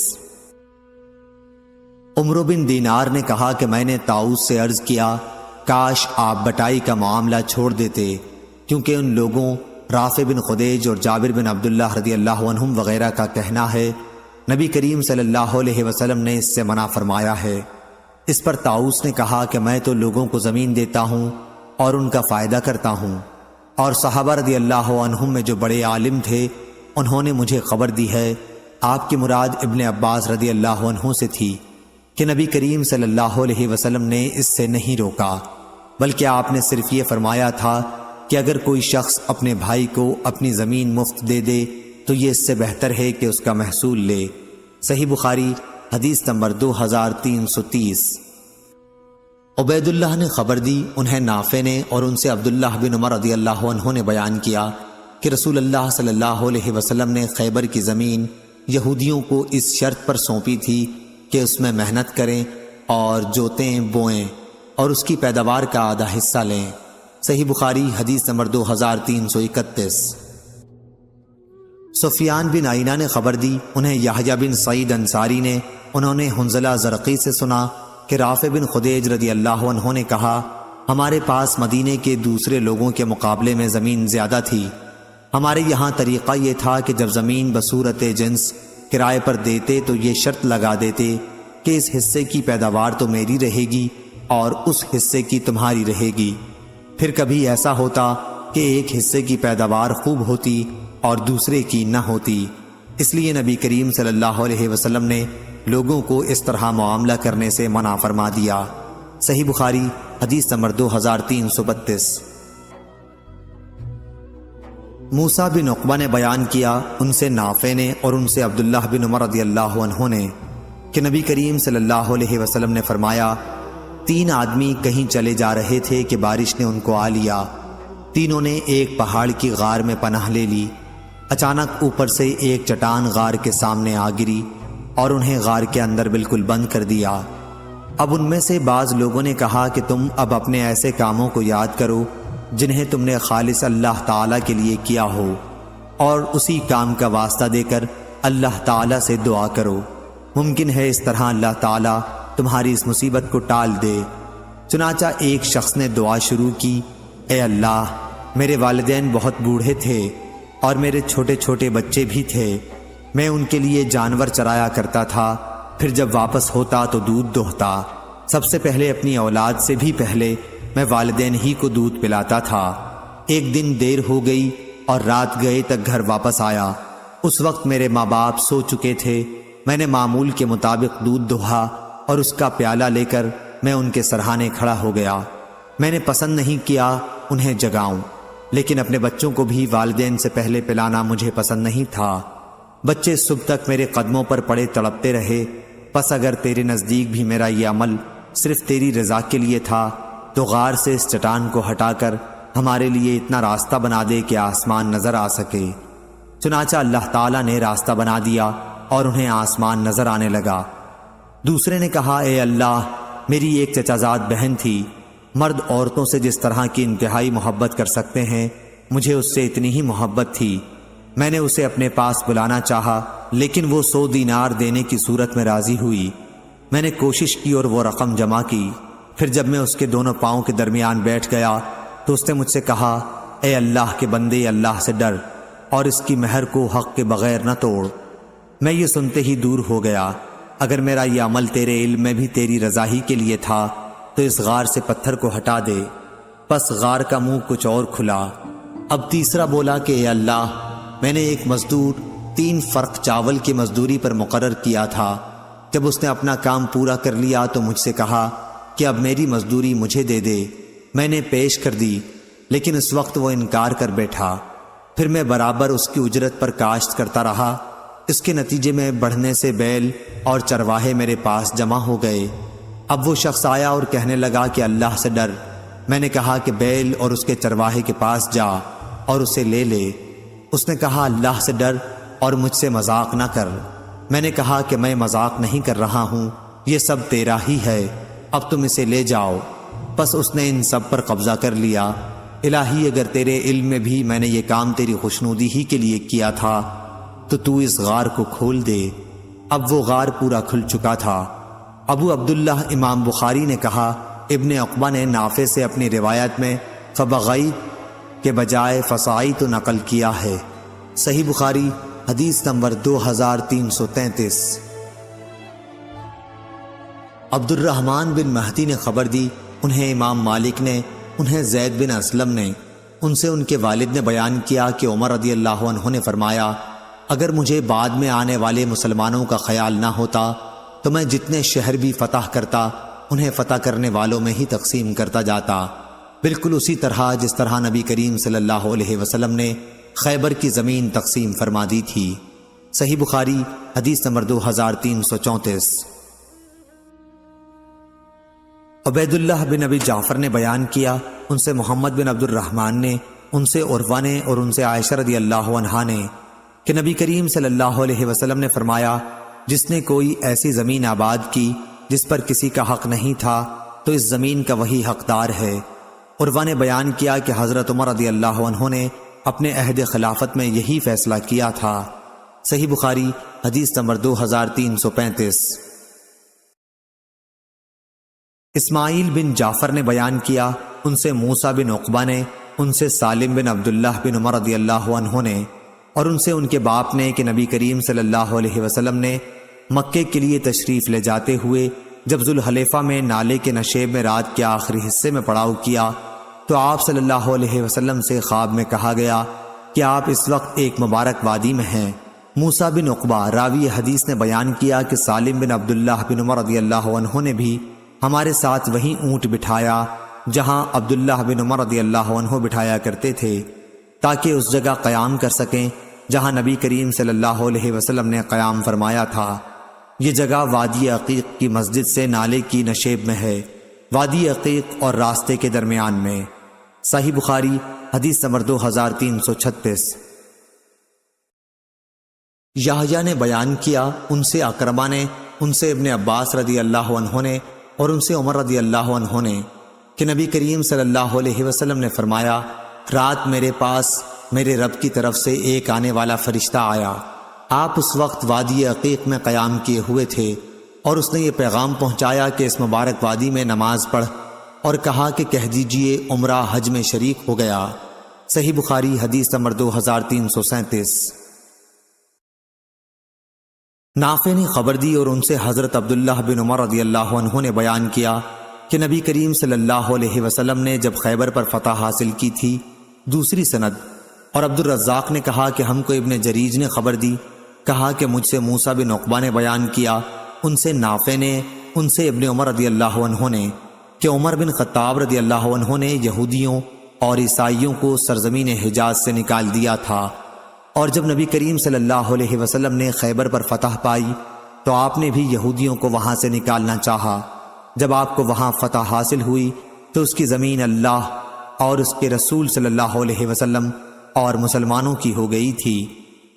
عمرو بن دینار نے کہا کہ میں نے طاؤس سے عرض کیا، کاش آپ بٹائی کا معاملہ چھوڑ دیتے، کیونکہ ان لوگوں رافع بن خدیج اور جابر بن عبداللہ رضی اللہ عنہم وغیرہ کا کہنا ہے نبی کریم صلی اللہ علیہ وسلم نے اس سے منع فرمایا ہے۔ اس پر طاؤس نے کہا کہ میں تو لوگوں کو زمین دیتا ہوں اور ان کا فائدہ کرتا ہوں، اور صحابہ رضی اللہ عنہم میں جو بڑے عالم تھے انہوں نے مجھے خبر دی ہے، آپ کی مراد ابن عباس رضی اللہ عنہ سے تھی، کہ نبی کریم صلی اللہ علیہ وسلم نے اس سے نہیں روکا، بلکہ آپ نے صرف یہ فرمایا تھا کہ اگر کوئی شخص اپنے بھائی کو اپنی زمین مفت دے دے تو یہ اس سے بہتر ہے کہ اس کا محصول لے۔ صحیح بخاری حدیث نمبر 2330۔ عبید اللہ نے خبر دی، انہیں نافع نے اور ان سے عبداللہ بن عمر رضی اللہ عنہ نے بیان کیا کہ رسول اللہ صلی اللہ علیہ وسلم نے خیبر کی زمین یہودیوں کو اس شرط پر سونپی تھی کہ اس میں محنت کریں اور جوتیں بوئیں اور اس کی پیداوار کا آدھا حصہ لیں۔ صحیح بخاری حدیث نمبر 2331۔ سفیان بن عینہ نے خبر دی، انہیں یحییٰ بن سعید انصاری نے، انہوں نے حنظلہ زرقی سے سنا کہ رافع بن خدیج رضی اللہ عنہ نے کہا، ہمارے پاس مدینے کے دوسرے لوگوں کے مقابلے میں زمین زیادہ تھی۔ ہمارے یہاں طریقہ یہ تھا کہ جب زمین بصورت جنس کرائے پر دیتے تو یہ شرط لگا دیتے کہ اس حصے کی پیداوار تو میری رہے گی اور اس حصے کی تمہاری رہے گی۔ پھر کبھی ایسا ہوتا کہ ایک حصے کی پیداوار خوب ہوتی اور دوسرے کی نہ ہوتی، اس لیے نبی کریم صلی اللہ علیہ وسلم نے لوگوں کو اس طرح معاملہ کرنے سے منع فرما دیا۔ صحیح بخاری حدیث نمبر 2332۔ موسیٰ بن عقبہ نے بیان کیا، ان سے نافع نے اور ان سے عبداللہ بن عمر رضی اللہ عنہ نے کہ نبی کریم صلی اللہ علیہ وسلم نے فرمایا، 3 آدمی کہیں چلے جا رہے تھے کہ بارش نے ان کو آ لیا۔ تینوں نے ایک پہاڑ کی غار میں پناہ لے لی۔ اچانک اوپر سے ایک چٹان غار کے سامنے آ گری اور انہیں غار کے اندر بالکل بند کر دیا۔ اب ان میں سے بعض لوگوں نے کہا کہ تم اب اپنے ایسے کاموں کو یاد کرو جنہیں تم نے خالص اللہ تعالیٰ کے لیے کیا ہو، اور اسی کام کا واسطہ دے کر اللہ تعالیٰ سے دعا کرو، ممکن ہے اس طرح اللہ تعالیٰ تمہاری اس مصیبت کو ٹال دے۔ چنانچہ ایک شخص نے دعا شروع کی، اے اللہ، میرے والدین بہت بوڑھے تھے اور میرے چھوٹے چھوٹے بچے بھی تھے، میں ان کے لیے جانور چرایا کرتا تھا، پھر جب واپس ہوتا تو دودھ دوہتا، سب سے پہلے اپنی اولاد سے بھی پہلے میں والدین ہی کو دودھ پلاتا تھا۔ ایک دن دیر ہو گئی اور رات گئے تک گھر واپس آیا، اس وقت میرے ماں باپ سو چکے تھے۔ میں نے معمول کے مطابق دودھ دوہا اور اس کا پیالہ لے کر میں ان کے سرہانے کھڑا ہو گیا۔ میں نے پسند نہیں کیا انہیں جگاؤں، لیکن اپنے بچوں کو بھی والدین سے پہلے پلانا مجھے پسند نہیں تھا۔ بچے صبح تک میرے قدموں پر پڑے تڑپتے رہے، پس اگر تیرے نزدیک بھی میرا یہ عمل صرف تیری رضا کے لیے تھا تو غار سے اس چٹان کو ہٹا کر ہمارے لیے اتنا راستہ بنا دے کہ آسمان نظر آ سکے۔ چنانچہ اللہ تعالیٰ نے راستہ بنا دیا اور انہیں آسمان نظر آنے لگا۔ دوسرے نے کہا، اے اللہ، میری ایک چچا زاد بہن تھی، مرد عورتوں سے جس طرح کی انتہائی محبت کر سکتے ہیں مجھے اس سے اتنی ہی محبت تھی۔ میں نے اسے اپنے پاس بلانا چاہا لیکن وہ 100 دینار دینے کی صورت میں راضی ہوئی۔ میں نے کوشش کی اور وہ رقم جمع کی، پھر جب میں اس کے دونوں پاؤں کے درمیان بیٹھ گیا تو اس نے مجھ سے کہا، اے اللہ کے بندے، اللہ سے ڈر اور اس کی مہر کو حق کے بغیر نہ توڑ۔ میں یہ سنتے ہی دور ہو گیا، اگر میرا یہ عمل تیرے علم میں بھی تیری رضا ہی کے لیے تھا تو اس غار سے پتھر کو ہٹا دے۔ پس غار کا منہ کچھ اور کھلا۔ اب تیسرا بولا کہ اے اللہ، میں نے ایک مزدور 3 فرق چاول کی مزدوری پر مقرر کیا تھا، جب اس نے اپنا کام پورا کر لیا تو مجھ سے کہا کہ اب میری مزدوری مجھے دے دے۔ میں نے پیش کر دی لیکن اس وقت وہ انکار کر بیٹھا۔ پھر میں برابر اس کی اجرت پر کاشت کرتا رہا، اس کے نتیجے میں بڑھنے سے بیل اور چرواہے میرے پاس جمع ہو گئے۔ اب وہ شخص آیا اور کہنے لگا کہ اللہ سے ڈر۔ میں نے کہا کہ بیل اور اس کے چرواہے کے پاس جا اور اسے لے لے۔ اس نے کہا، اللہ سے ڈر اور مجھ سے مذاق نہ کر۔ میں نے کہا کہ میں مذاق نہیں کر رہا ہوں، یہ سب تیرا ہی ہے، اب تم اسے لے جاؤ۔ پس اس نے ان سب پر قبضہ کر لیا۔ الہی، اگر تیرے علم میں بھی میں نے یہ کام تیری خوشنودی ہی کے لیے کیا تھا تو اس غار کو کھول دے۔ اب وہ غار پورا کھل چکا تھا۔ ابو عبداللہ امام بخاری نے کہا، ابن عقبہ نے نافع سے اپنی روایت میں فبغیت کے بجائے فصائت نقل کیا ہے۔ صحیح بخاری حدیث نمبر 2333۔ عبد الرحمن بن مہدی نے خبر دی، انہیں امام مالک نے، انہیں زید بن اسلم نے، ان سے ان کے والد نے بیان کیا کہ عمر رضی اللہ عنہ نے فرمایا، اگر مجھے بعد میں آنے والے مسلمانوں کا خیال نہ ہوتا تو میں جتنے شہر بھی فتح کرتا انہیں فتح کرنے والوں میں ہی تقسیم کرتا جاتا، بالکل اسی طرح جس طرح نبی کریم صلی اللہ علیہ وسلم نے خیبر کی زمین تقسیم فرما دی تھی۔ صحیح بخاری حدیث نمبر 2334۔ عبید اللہ بن ابی جعفر نے بیان کیا، ان سے محمد بن عبد الرحمن نے، ان سے عروہ نے اور ان سے عائشہ رضی اللہ عنہا نے کہ نبی کریم صلی اللہ علیہ وسلم نے فرمایا، جس نے کوئی ایسی زمین آباد کی جس پر کسی کا حق نہیں تھا تو اس زمین کا وہی حقدار ہے۔ عروہ نے بیان کیا کہ حضرت عمر رضی اللہ عنہ نے اپنے عہد خلافت میں یہی فیصلہ کیا تھا۔ صحیح بخاری حدیث نمبر 2335۔ اسماعیل بن جعفر نے بیان کیا، ان سے موسیٰ بن عقبہ نے، ان سے سالم بن عبداللہ بن عمر رضی اللہ عنہ نے اور ان سے ان کے باپ نے کہ نبی کریم صلی اللہ علیہ وسلم نے مکے کے لیے تشریف لے جاتے ہوئے جب ذوالحلیفہ میں نالے کے نشیب میں رات کے آخری حصے میں پڑاؤ کیا تو آپ صلی اللہ علیہ وسلم سے خواب میں کہا گیا کہ آپ اس وقت ایک مبارک وادی میں ہیں۔ موسیٰ بن عقبہ راوی حدیث نے بیان کیا کہ سالم بن عبداللہ بن عمر رضی اللہ عنہ نے بھی ہمارے ساتھ وہیں اونٹ بٹھایا جہاں عبداللہ بن عمر رضی اللہ عنہ بٹھایا کرتے تھے، تاکہ اس جگہ قیام کر سکیں جہاں نبی کریم صلی اللہ علیہ وسلم نے قیام فرمایا تھا۔ یہ جگہ وادی عقیق کی مسجد سے نالے کی نشیب میں ہے، وادی عقیق اور راستے کے درمیان میں۔ صحیح بخاری حدیث نمبر 2336۔ یحییٰ نے بیان کیا، ان سے اکرمہ نے، ان سے ابن عباس رضی اللہ عنہ نے اور ان سے عمر رضی اللہ عنہ نے کہ نبی کریم صلی اللہ علیہ وسلم نے فرمایا، رات میرے پاس میرے رب کی طرف سے ایک آنے والا فرشتہ آیا، آپ اس وقت وادی عقیق میں قیام کیے ہوئے تھے، اور اس نے یہ پیغام پہنچایا کہ اس مبارک وادی میں نماز پڑھ، اور کہا کہ کہہ دیجئے عمرہ حج میں شریک ہو گیا۔ صحیح بخاری حدیث نمبر 2337۔ نافع نے خبر دی اور ان سے حضرت عبداللہ بن عمر رضی اللہ عنہ نے بیان کیا کہ نبی کریم صلی اللہ علیہ وسلم نے جب خیبر پر فتح حاصل کی تھی۔ دوسری سند۔ اور عبد الرزاق نے کہا کہ ہم کو ابن جریج نے خبر دی، کہا کہ مجھ سے موسیٰ بن عقبہ نے بیان کیا، ان سے نافع نے، ان سے ابن عمر رضی اللہ عنہ نے کہ عمر بن خطاب رضی اللہ عنہ نے یہودیوں اور عیسائیوں کو سرزمین حجاز سے نکال دیا تھا، اور جب نبی کریم صلی اللہ علیہ وسلم نے خیبر پر فتح پائی تو آپ نے بھی یہودیوں کو وہاں سے نکالنا چاہا۔ جب آپ کو وہاں فتح حاصل ہوئی تو اس کی زمین اللہ اور اس کے رسول صلی اللہ علیہ وسلم اور مسلمانوں کی ہو گئی تھی۔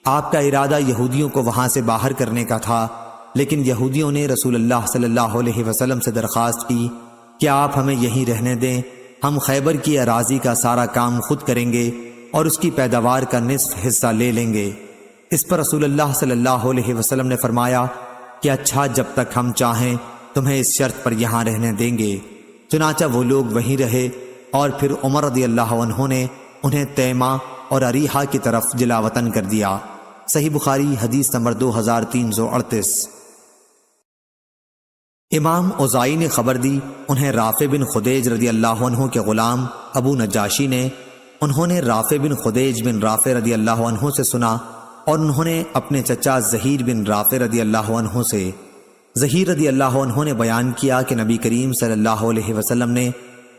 آپ کا ارادہ یہودیوں کو وہاں سے باہر کرنے کا تھا، لیکن یہودیوں نے رسول اللہ صلی اللہ علیہ وسلم سے درخواست کی کہ آپ ہمیں یہیں رہنے دیں، ہم خیبر کی اراضی کا سارا کام خود کریں گے اور اس کی پیداوار کا نصف حصہ لے لیں گے۔ اس پر رسول اللہ صلی اللہ علیہ وسلم نے فرمایا کہ اچھا، جب تک ہم چاہیں تمہیں اس شرط پر یہاں رہنے دیں گے۔ چنانچہ وہ لوگ وہیں رہے، اور پھر عمر رضی اللہ عنہ نے انہیں تیمہ اور اریحہ کی طرف جلا وطن کر دیا۔ صحیح بخاری حدیث نمبر 2338۔ امام اوزائی نے خبر دی، انہیں رافع بن خدیج رضی اللہ عنہ کے غلام ابو نجاشی نے، انہوں نے رافع بن خدیج بن رافع رضی اللہ عنہ سے سنا، اور انہوں نے اپنے چچا زہیر بن رافع رضی اللہ عنہ سے۔ زہیر رضی اللہ عنہ نے بیان کیا کہ نبی کریم صلی اللہ علیہ وسلم نے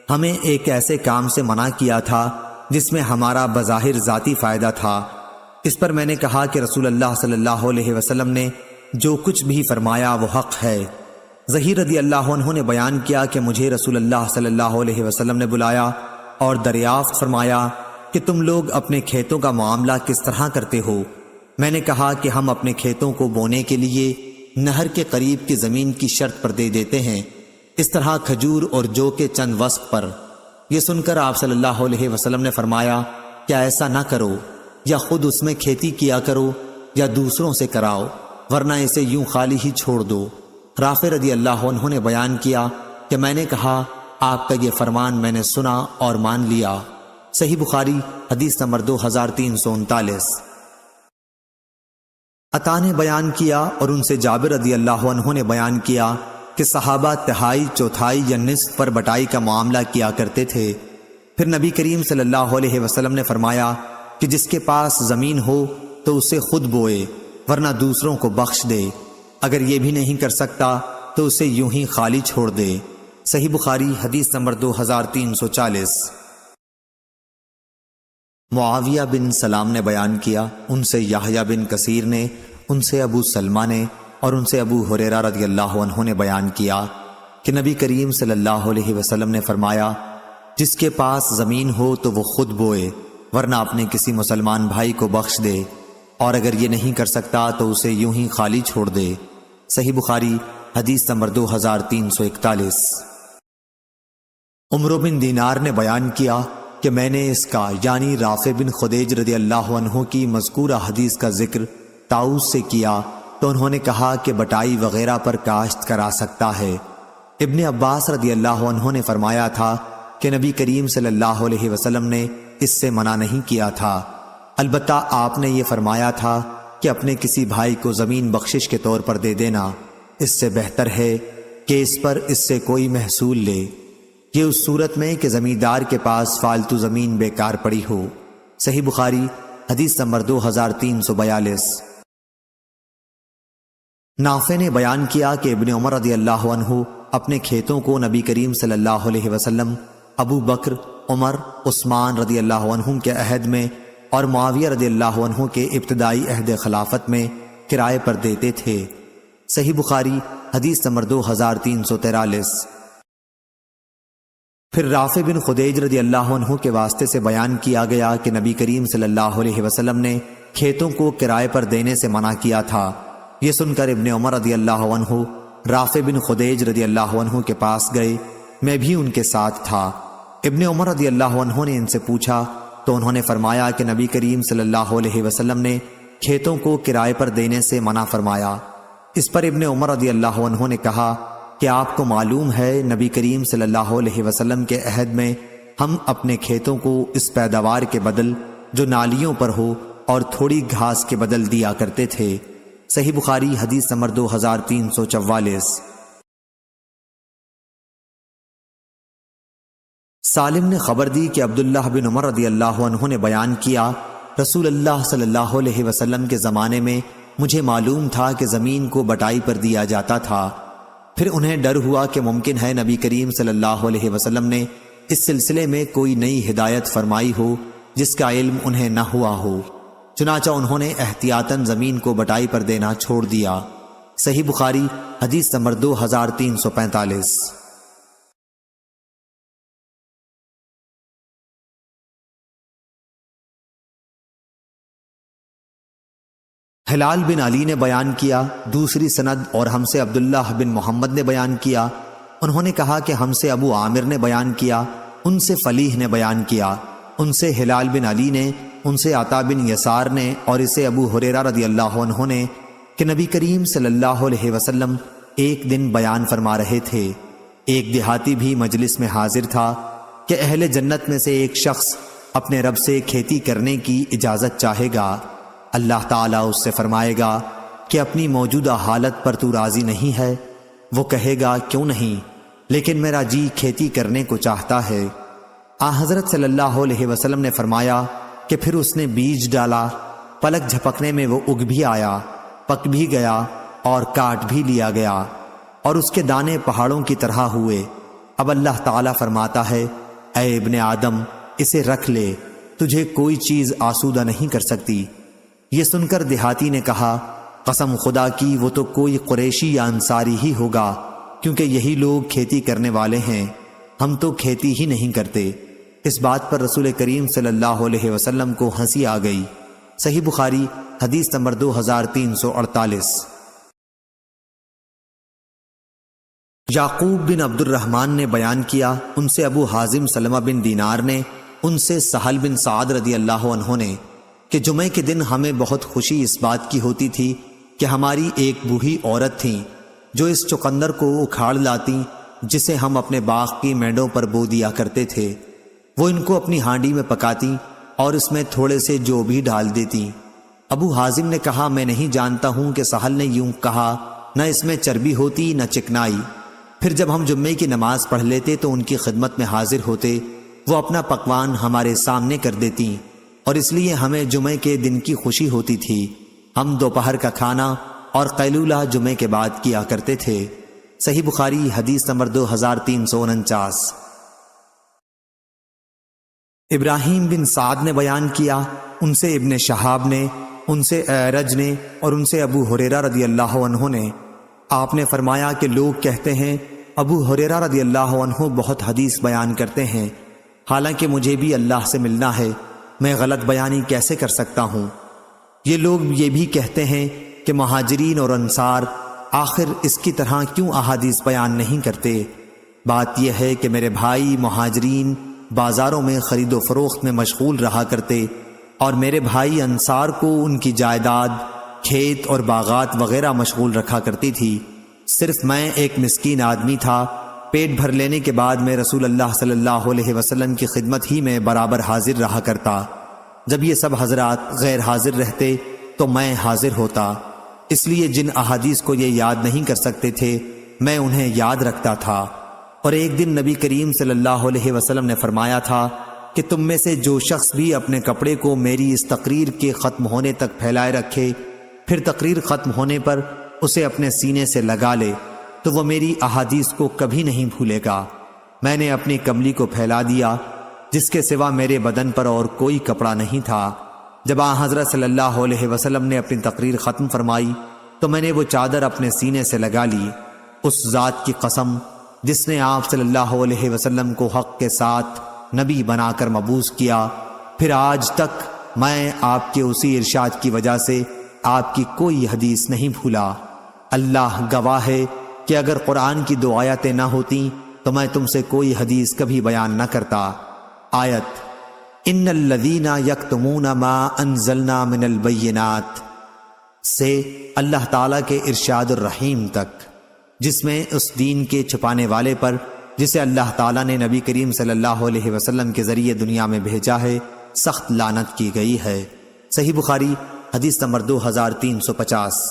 ہمیں ایک ایسے کام سے منع کیا تھا جس میں ہمارا بظاہر ذاتی فائدہ تھا۔ اس پر میں نے کہا کہ رسول اللہ صلی اللہ علیہ وسلم نے جو کچھ بھی فرمایا وہ حق ہے۔ زہیر رضی اللہ عنہ نے بیان کیا کہ مجھے رسول اللہ صلی اللہ علیہ وسلم نے بلایا اور دریافت فرمایا کہ تم لوگ اپنے کھیتوں کا معاملہ کس طرح کرتے ہو؟ میں نے کہا کہ ہم اپنے کھیتوں کو بونے کے لیے نہر کے قریب کی زمین کی شرط پر دے دیتے ہیں، اس طرح کھجور اور جو کے چند وسق پر۔ یہ سن کر آپ صلی اللہ علیہ وسلم نے فرمایا کہ ایسا نہ کرو، یا خود اس میں کھیتی کیا کرو یا دوسروں سے کراؤ، ورنہ اسے یوں خالی ہی چھوڑ دو۔ رافع رضی اللہ عنہ نے بیان کیا کہ میں نے کہا آپ کا یہ فرمان میں نے سنا اور مان لیا۔ صحیح بخاری حدیث نمبر 2339۔ عطا نے بیان کیا اور ان سے جابر رضی اللہ عنہ نے بیان کیا کہ صحابہ تہائی، چوتھائی یا نصف پر بٹائی کا معاملہ کیا کرتے تھے۔ پھر نبی کریم صلی اللہ علیہ وسلم نے فرمایا کہ جس کے پاس زمین ہو تو اسے خود بوئے، ورنہ دوسروں کو بخش دے، اگر یہ بھی نہیں کر سکتا تو اسے یوں ہی خالی چھوڑ دے۔ صحیح بخاری حدیث نمبر 2340۔ معاویہ بن سلام نے بیان کیا، ان سے یحییٰ بن کثیر نے، ان سے ابو سلمہ نے اور ان سے ابو ہریرہ رضی اللہ عنہ نے بیان کیا کہ نبی کریم صلی اللہ علیہ وسلم نے فرمایا، جس کے پاس زمین ہو تو وہ خود بوئے، ورنہ اپنے کسی مسلمان بھائی کو بخش دے، اور اگر یہ نہیں کر سکتا تو اسے یوں ہی خالی چھوڑ دے۔ صحیح بخاری حدیث نمبر 2341۔ عمرو بن دینار نے بیان کیا کہ میں نے اس کا یعنی رافع بن خدیج رضی اللہ عنہ کی مذکورہ حدیث کا ذکر طاؤس سے کیا تو انہوں نے کہا کہ بٹائی وغیرہ پر کاشت کرا سکتا ہے۔ ابن عباس رضی اللہ عنہ نے فرمایا تھا کہ نبی کریم صلی اللہ علیہ وسلم نے اس سے منع نہیں کیا تھا، البتہ آپ نے یہ فرمایا تھا کہ اپنے کسی بھائی کو زمین بخشش کے طور پر دے دینا، اس سے بہتر ہے کہ اس پر اس سے کوئی محصول لے، یہ اس صورت میں کہ زمیندار کے پاس فالتو زمین بیکار پڑی ہو۔ صحیح بخاری حدیث نمبر 2342۔ نافع نے بیان کیا کہ ابن عمر رضی اللہ عنہ اپنے کھیتوں کو نبی کریم صلی اللہ علیہ وسلم، ابو بکر، عمر، عثمان رضی اللہ عنہ کے عہد میں اور معاویہ رضی اللہ عنہ کے ابتدائی عہد خلافت میں کرائے پر دیتے تھے۔ صحیح بخاری حدیث نمبر 2343۔ پھر رافع بن خدیج رضی اللہ عنہ کے واسطے سے بیان کیا گیا کہ نبی کریم صلی اللہ علیہ وسلم نے کھیتوں کو کرائے پر دینے سے منع کیا تھا۔ یہ سن کر ابن عمر رضی اللہ عنہ رافع بن خدیج رضی اللہ عنہ کے پاس گئے، میں بھی ان کے ساتھ تھا۔ ابن عمر رضی اللہ عنہ نے ان سے پوچھا تو انہوں نے فرمایا کہ نبی کریم صلی اللہ علیہ وسلم نے کھیتوں کو کرائے پر دینے سے منع فرمایا۔ اس پر ابن عمر رضی اللہ عنہ نے کہا کہ آپ کو معلوم ہے نبی کریم صلی اللہ علیہ وسلم کے عہد میں ہم اپنے کھیتوں کو اس پیداوار کے بدل جو نالیوں پر ہو اور تھوڑی گھاس کے بدل دیا کرتے تھے۔ صحیح بخاری حدیث نمبر 2344۔ سالم نے خبر دی کہ عبداللہ بن عمر رضی اللہ عنہ نے بیان کیا، رسول اللہ صلی اللہ علیہ وسلم کے زمانے میں مجھے معلوم تھا کہ زمین کو بٹائی پر دیا جاتا تھا، پھر انہیں ڈر ہوا کہ ممکن ہے نبی کریم صلی اللہ علیہ وسلم نے اس سلسلے میں کوئی نئی ہدایت فرمائی ہو جس کا علم انہیں نہ ہوا ہو، چنانچہ انہوں نے احتیاطاً زمین کو بٹائی پر دینا چھوڑ دیا۔ صحیح بخاری حدیث نمبر 2345۔ ہلال بن علی نے بیان کیا، دوسری سند اور ہم سے عبداللہ بن محمد نے بیان کیا، انہوں نے کہا کہ ہم سے ابو عامر نے بیان کیا، ان سے فلیح نے بیان کیا، ان سے ہلال بن علی نے، ان سے عطا بن یسار نے اور اسے ابو ہریرہ رضی اللہ عنہ نے کہ نبی کریم صلی اللہ علیہ وسلم ایک دن بیان فرما رہے تھے، ایک دیہاتی بھی مجلس میں حاضر تھا کہ اہل جنت میں سے ایک شخص اپنے رب سے کھیتی کرنے کی اجازت چاہے گا، اللہ تعالیٰ اس سے فرمائے گا کہ اپنی موجودہ حالت پر تو راضی نہیں ہے؟ وہ کہے گا کیوں نہیں، لیکن میرا جی کھیتی کرنے کو چاہتا ہے۔ حضرت صلی اللہ علیہ وسلم نے فرمایا کہ پھر اس نے بیج ڈالا، پلک جھپکنے میں وہ اگ بھی آیا، پک بھی گیا اور کاٹ بھی لیا گیا، اور اس کے دانے پہاڑوں کی طرح ہوئے۔ اب اللہ تعالیٰ فرماتا ہے، اے ابن آدم اسے رکھ لے، تجھے کوئی چیز آسودہ نہیں کر سکتی۔ یہ سن کر دیہاتی نے کہا، قسم خدا کی وہ تو کوئی قریشی یا انصاری ہی ہوگا، کیونکہ یہی لوگ کھیتی کرنے والے ہیں، ہم تو کھیتی ہی نہیں کرتے۔ اس بات پر رسول کریم صلی اللہ علیہ وسلم کو ہنسی آ گئی۔ صحیح بخاری حدیث نمبر 2348۔ یعقوب بن عبد الرحمن نے بیان کیا، ان سے ابو حازم سلمہ بن دینار نے، ان سے سہل بن سعد رضی اللہ عنہ نے کہ جمعے کے دن ہمیں بہت خوشی اس بات کی ہوتی تھی کہ ہماری ایک بوڑھی عورت تھیں جو اس چقندر کو اکھاڑ لاتی جسے ہم اپنے باغ کی مینڈوں پر بو دیا کرتے تھے، وہ ان کو اپنی ہانڈی میں پکاتی اور اس میں تھوڑے سے جو بھی ڈال دیتی۔ ابو حازم نے کہا، میں نہیں جانتا ہوں کہ سہل نے یوں کہا، نہ اس میں چربی ہوتی نہ چکنائی۔ پھر جب ہم جمعے کی نماز پڑھ لیتے تو ان کی خدمت میں حاضر ہوتے، وہ اپنا پکوان ہمارے سامنے کر دیتی، اور اس لیے ہمیں جمعے کے دن کی خوشی ہوتی تھی۔ ہم دوپہر کا کھانا اور قیلولہ جمعے کے بعد کیا کرتے تھے۔ صحیح بخاری حدیث نمبر 2349۔ ابراہیم بن سعد نے بیان کیا، ان سے ابن شہاب نے، ان سے اعرج نے اور ان سے ابو ہریرہ رضی اللہ عنہ نے، آپ نے فرمایا کہ لوگ کہتے ہیں ابو ہریرہ رضی اللہ عنہ بہت حدیث بیان کرتے ہیں، حالانکہ مجھے بھی اللہ سے ملنا ہے، میں غلط بیانی کیسے کر سکتا ہوں؟ یہ لوگ یہ بھی کہتے ہیں کہ مہاجرین اور انصار آخر اس کی طرح کیوں احادیث بیان نہیں کرتے؟ بات یہ ہے کہ میرے بھائی مہاجرین بازاروں میں خرید و فروخت میں مشغول رہا کرتے، اور میرے بھائی انصار کو ان کی جائیداد، کھیت اور باغات وغیرہ مشغول رکھا کرتی تھی۔ صرف میں ایک مسکین آدمی تھا، پیٹ بھر لینے کے بعد میں رسول اللہ صلی اللہ علیہ وسلم کی خدمت ہی میں برابر حاضر رہا کرتا۔ جب یہ سب حضرات غیر حاضر رہتے تو میں حاضر ہوتا، اس لیے جن احادیث کو یہ یاد نہیں کر سکتے تھے میں انہیں یاد رکھتا تھا۔ اور ایک دن نبی کریم صلی اللہ علیہ وسلم نے فرمایا تھا کہ تم میں سے جو شخص بھی اپنے کپڑے کو میری اس تقریر کے ختم ہونے تک پھیلائے رکھے، پھر تقریر ختم ہونے پر اسے اپنے سینے سے لگا لے، تو وہ میری احادیث کو کبھی نہیں بھولے گا۔ میں نے اپنی کملی کو پھیلا دیا جس کے سوا میرے بدن پر اور کوئی کپڑا نہیں تھا۔ جب آن حضرت صلی اللہ علیہ وسلم نے اپنی تقریر ختم فرمائی تو میں نے وہ چادر اپنے سینے سے لگا لی۔ اس ذات کی قسم جس نے آپ صلی اللہ علیہ وسلم کو حق کے ساتھ نبی بنا کر مبعوث کیا، پھر آج تک میں آپ کے اسی ارشاد کی وجہ سے آپ کی کوئی حدیث نہیں بھولا۔ اللہ گواہ ہے کہ اگر قرآن کی 2 آیتیں نہ ہوتیں تو میں تم سے کوئی حدیث کبھی بیان نہ کرتا۔ آیت ان الذین یکتمون ما انزلنا من البینات سے اللہ تعالیٰ کے ارشاد الرحیم تک، جس میں اس دین کے چھپانے والے پر جسے اللہ تعالیٰ نے نبی کریم صلی اللہ علیہ وسلم کے ذریعے دنیا میں بھیجا ہے سخت لعنت کی گئی ہے۔ صحیح بخاری حدیث نمبر 2350۔